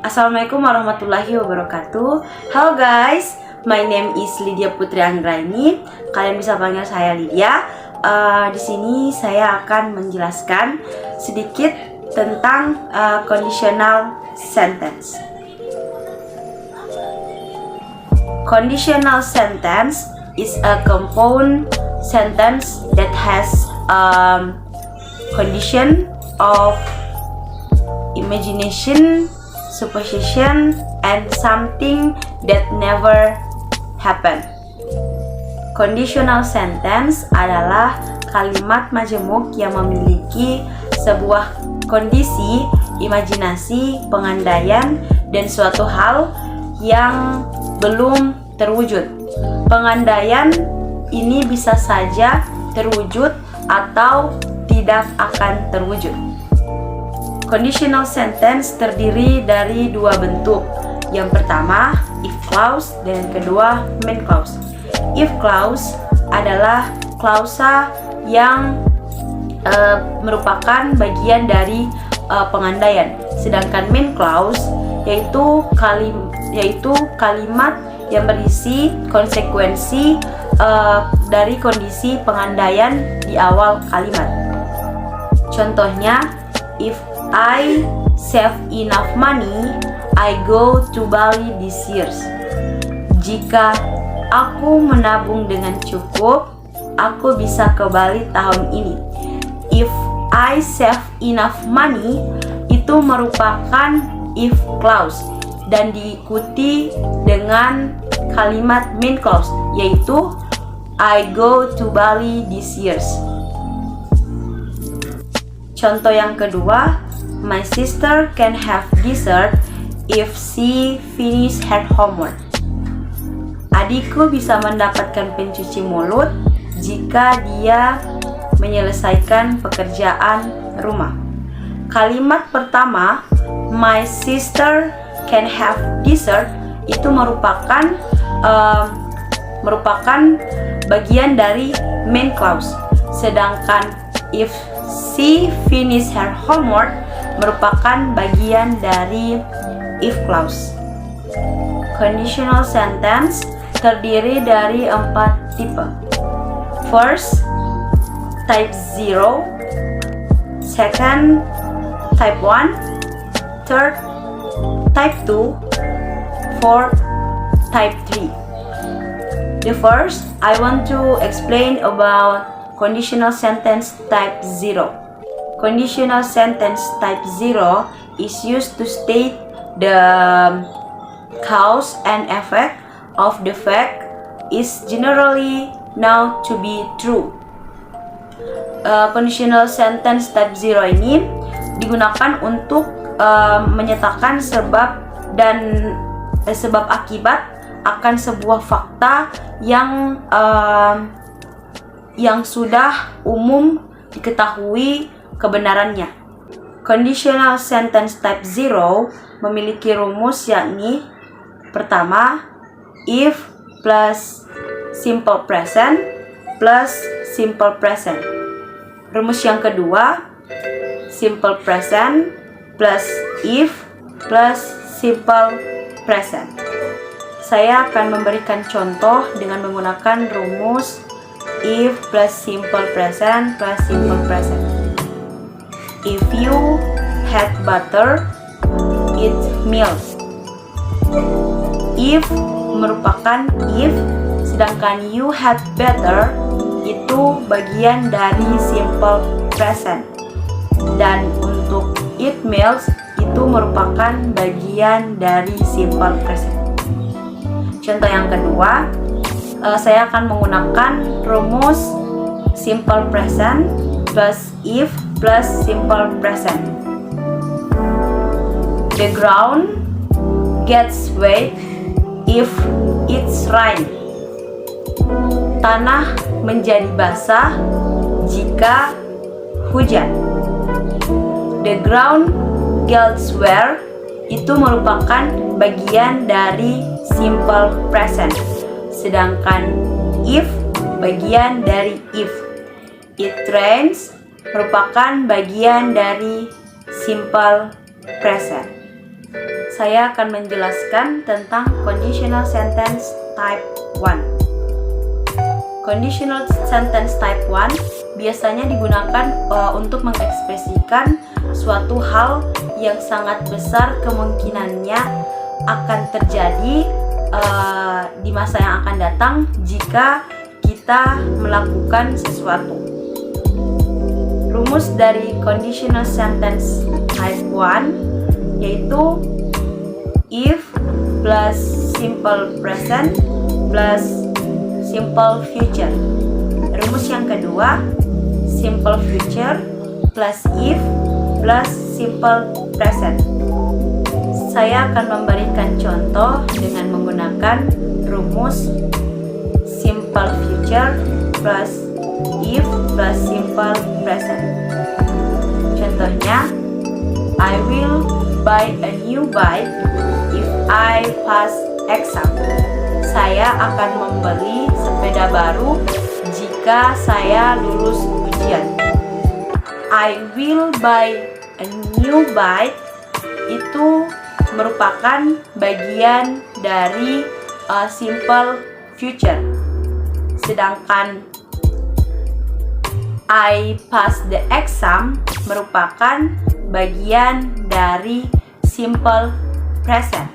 Assalamualaikum warahmatullahi wabarakatuh. Halo guys, my name is Lydia Putri Anggraini. Kalian bisa panggil saya Lydia. Di sini saya akan menjelaskan sedikit tentang conditional sentence. Conditional sentence is a compound sentence that has condition of imagination, supposition, and something that never happened. Conditional sentence adalah kalimat majemuk yang memiliki sebuah kondisi, imajinasi, pengandaian, dan suatu hal yang belum terwujud. Pengandaian ini bisa saja terwujud atau tidak akan terwujud. Conditional sentence terdiri dari dua bentuk. Yang pertama, if clause, dan yang kedua, main clause. If clause adalah klausa yang merupakan bagian dari pengandaian. Sedangkan main clause yaitu kalimat yang berisi konsekuensi dari kondisi pengandaian di awal kalimat. Contohnya, if I save enough money, I go to Bali this year. Jika aku menabung dengan cukup, aku bisa ke Bali tahun ini. If I save enough money itu merupakan if clause dan diikuti dengan kalimat main clause, yaitu I go to Bali this year. Contoh yang kedua, my sister can have dessert if she finish her homework. Adikku bisa mendapatkan pencuci mulut jika dia menyelesaikan pekerjaan rumah. Kalimat pertama, my sister can have dessert, itu merupakan bagian dari main clause. Sedangkan if she finish her homework merupakan bagian dari if clause. Conditional sentence terdiri dari 4 tipe. First, type 0. Second, type 1. Third, type 2. Fourth, type 3. The first, I want to explain about conditional sentence type 0. Conditional sentence type 0 is used to state the cause and effect of the fact is generally known to be true. Conditional sentence type 0 ini digunakan untuk menyatakan sebab dan sebab akibat akan sebuah fakta yang sudah umum diketahui kebenarannya. Conditional sentence type 0 memiliki rumus yakni pertama, if plus simple present plus simple present. Rumus yang kedua, simple present plus if plus simple present. Saya akan memberikan contoh dengan menggunakan rumus if plus simple present plus simple present. If you had butter, it melts. If merupakan if, sedangkan you had better itu bagian dari simple present. Dan untuk it melts itu merupakan bagian dari simple present. Contoh yang kedua, saya akan menggunakan rumus simple present plus if plus simple present. The ground gets wet if it's rain. Tanah menjadi basah jika hujan. The ground gets wet itu merupakan bagian dari simple present. Sedangkan if bagian dari if. It rains merupakan bagian dari simple present. saya akan menjelaskan tentang conditional sentence type 1. Conditional sentence type 1 biasanya digunakan untuk mengekspresikan suatu hal yang sangat besar kemungkinannya akan terjadi di masa yang akan datang jika kita melakukan sesuatu. Rumus dari conditional sentence type 1 yaitu if plus simple present plus simple future. Rumus yang kedua, simple future plus if plus simple present. Saya akan memberikan contoh dengan menggunakan rumus simple future plus if plus simple present. Contohnya, I will buy a new bike if I pass exam. Saya akan membeli sepeda baru jika saya lulus ujian. I will buy a new bike itu merupakan bagian dari simple future. Sedangkan I pass the exam merupakan bagian dari simple present.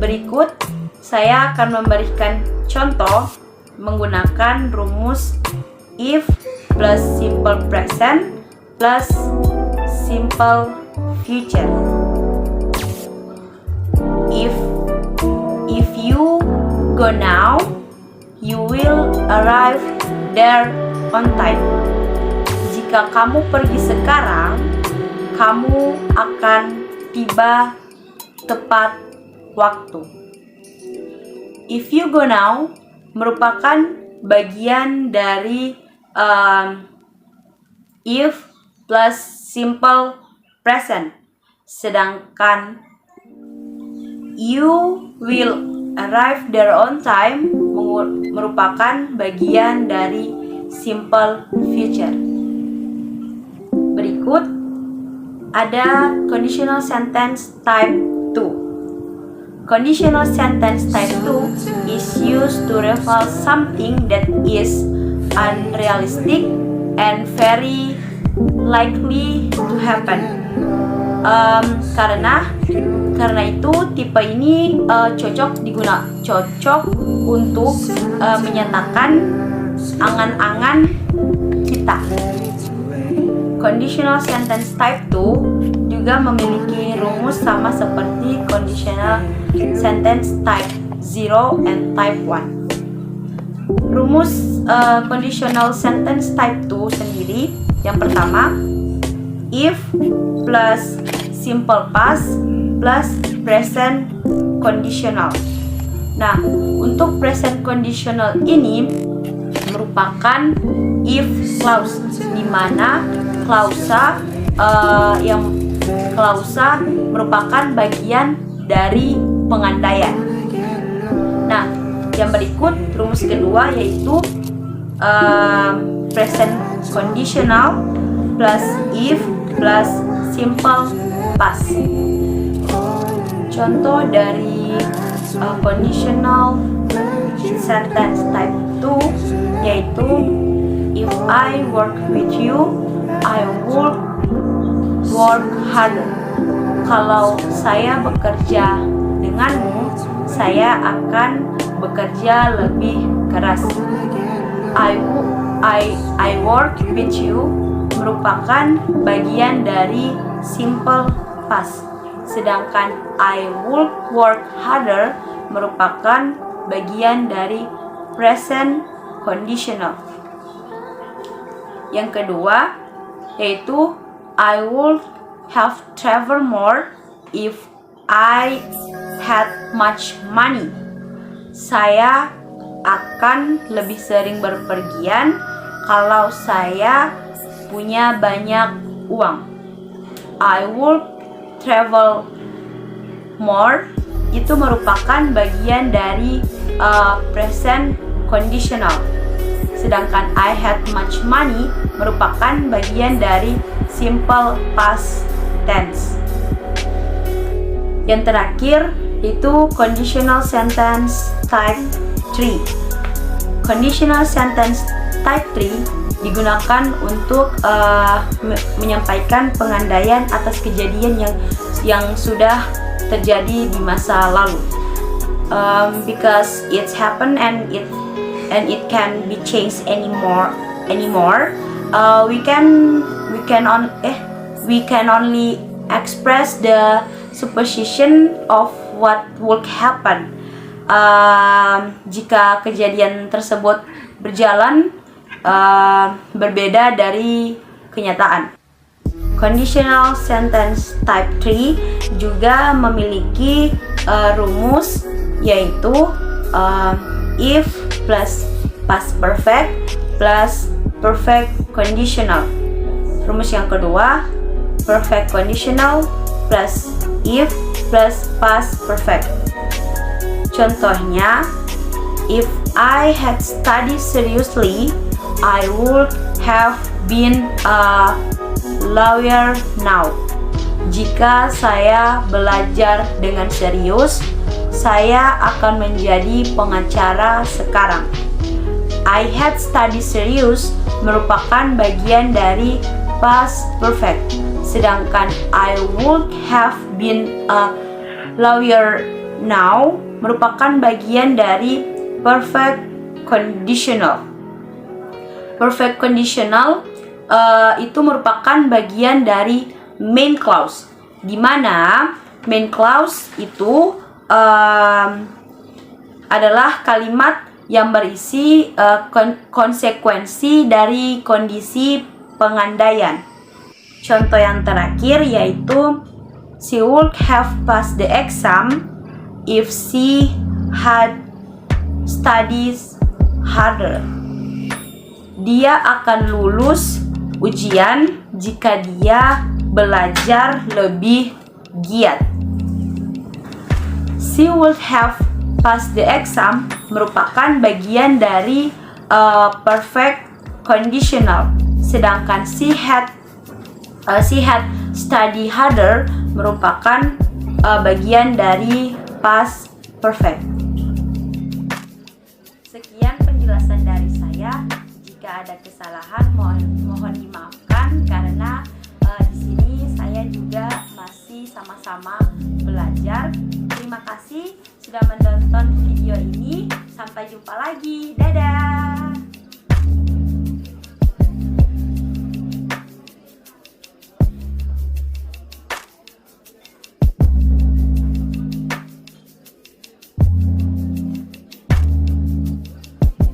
Berikut saya akan memberikan contoh menggunakan rumus if plus simple present plus simple future. If you go now, you will arrive there on time. Jika kamu pergi sekarang, kamu akan tiba tepat waktu. If you go now merupakan bagian dari if plus simple present. Sedangkan you will arrive there on time merupakan bagian dari simple future. Berikut ada conditional sentence type 2. Conditional sentence type 2 is used to refer something that is unrealistic and very likely to happen. Karena itu tipe ini cocok untuk menyatakan angan-angan kita. Conditional sentence type 2 juga memiliki rumus sama seperti conditional sentence type 0 and type 1. Rumus conditional sentence type 2 sendiri, yang pertama, if plus simple past plus present conditional. Nah, untuk present conditional ini merupakan if clause, di mana klausa merupakan bagian dari pengandaian. Nah, yang berikut rumus kedua yaitu present conditional plus if plus simple past. Contoh dari conditional sentence type 2 yaitu if I work with you, I would work harder. Kalau saya bekerja denganmu, saya akan bekerja lebih keras. I work with you merupakan bagian dari simple past. Sedangkan I would work harder merupakan bagian dari present conditional. Yang kedua yaitu I would have traveled more if I had much money. Saya akan lebih sering berpergian kalau saya punya banyak uang. I would travel more itu merupakan bagian dari present conditional. Sedangkan I had much money merupakan bagian dari simple past tense. Yang terakhir itu conditional sentence type 3. Conditional sentence type 3 digunakan untuk menyampaikan pengandaian atas kejadian yang sudah terjadi di masa lalu. Because it's happened and it can be changed anymore. We can only express the supposition of what would happen jika kejadian tersebut berjalan berbeda dari kenyataan. Conditional sentence type 3 juga memiliki rumus, yaitu if plus past perfect plus perfect conditional. Rumus yang kedua, perfect conditional plus if plus past perfect. Contohnya, if I had studied seriously, I would have been a lawyer now. Jika saya belajar dengan serius, saya akan menjadi pengacara sekarang. I had studied serious merupakan bagian dari past perfect, sedangkan I would have been a lawyer now merupakan bagian dari perfect conditional. Perfect conditional itu merupakan bagian dari main clause, di mana main clause itu adalah kalimat yang berisi konsekuensi dari kondisi pengandaian. Contoh yang terakhir yaitu she would have passed the exam if she had studied harder. Dia akan lulus ujian jika dia belajar lebih giat. She would have passed the exam merupakan bagian dari perfect conditional, sedangkan she had studied harder merupakan bagian dari past perfect. Sekian penjelasan dari saya. Jika ada kesalahan mohon dimaafkan karena di sini saya juga masih sama-sama belajar. Terima kasih sudah menonton video ini. Sampai jumpa lagi. Dadah.